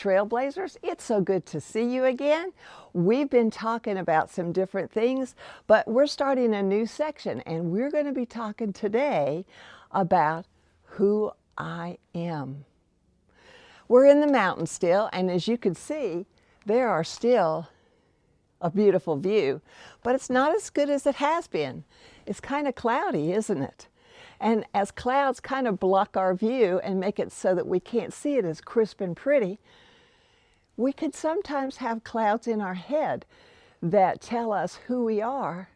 Trailblazers. It's so good to see you again. We've been talking about some different things, but we're starting a new section, and we're going to be talking today about who I am. We're in the mountains still, and as you can see, there are still a beautiful view, but it's not as good as it has been. It's kind of cloudy, isn't it? And as clouds kind of block our view and make it so that we can't see it as crisp and pretty, we could sometimes have clouds in our head that tell us who we are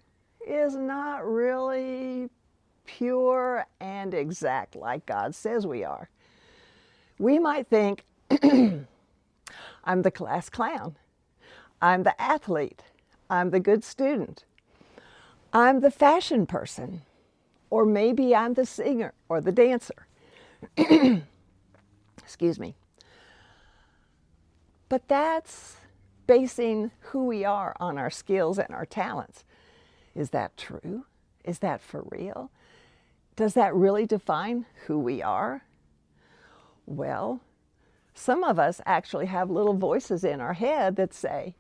is not really pure and exact like God says we are. We might think, I'm the class clown, I'm the athlete, I'm the good student, I'm the fashion person, or maybe I'm the singer or the dancer. Excuse me. But that's basing who we are on our skills and our talents. Is that true? Is that for real? Does that really define who we are? Well, some of us actually have little voices in our head that say,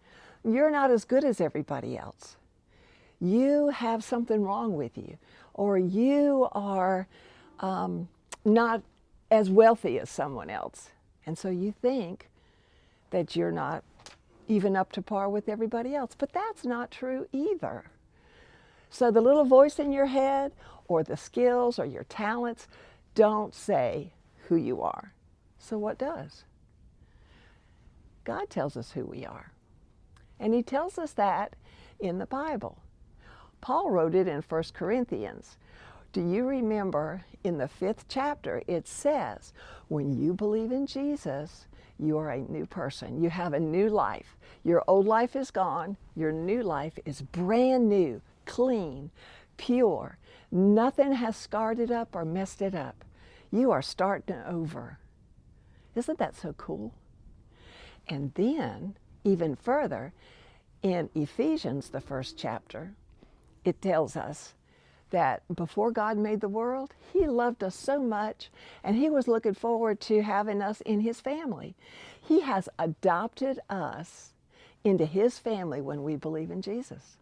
you're not as good as everybody else. You have something wrong with you, or you are not as wealthy as someone else. And so you think that you're not even up to par with everybody else, but that's not true either. So the little voice in your head or the skills or your talents don't say who you are. So what does? God tells us who we are. And he tells us that in the Bible. Paul wrote it in 1 Corinthians. Do you remember in the 5th chapter, it says, when you believe in Jesus, you are a new person. You have a new life. Your old life is gone. Your new life is brand new, clean, pure. Nothing has scarred it up or messed it up. You are starting over. Isn't that so cool? And then, even further, in Ephesians, the 1st chapter, it tells us that before God made the world, he loved us so much, and he was looking forward to having us in his family. He has adopted us into his family when we believe in Jesus.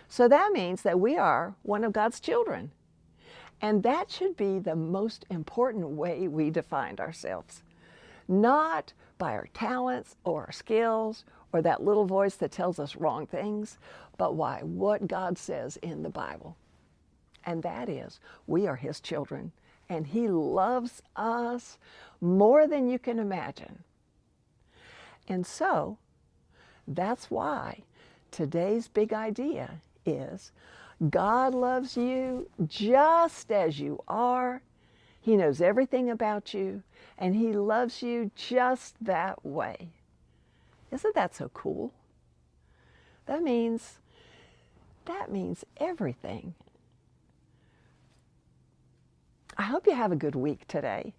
So that means that we are one of God's children. And that should be the most important way we define ourselves. Not by our talents or our skills or that little voice that tells us wrong things, but by what God says in the Bible. And that is, we are his children, and he loves us more than you can imagine. And so, that's why today's big idea is God loves you just as you are. He knows everything about you, and he loves you just that way. Isn't that so cool? That means everything. I hope you have a good week today,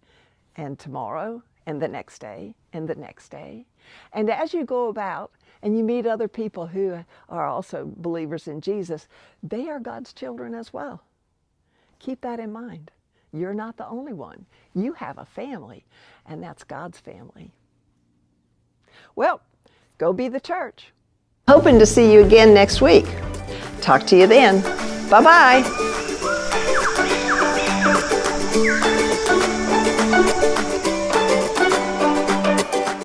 and tomorrow, and the next day, and the next day. And as you go about and you meet other people who are also believers in Jesus, they are God's children as well. Keep that in mind. You're not the only one. You have a family, and that's God's family. Well, go be the church. Hoping to see you again next week. Talk to you then. Bye-bye.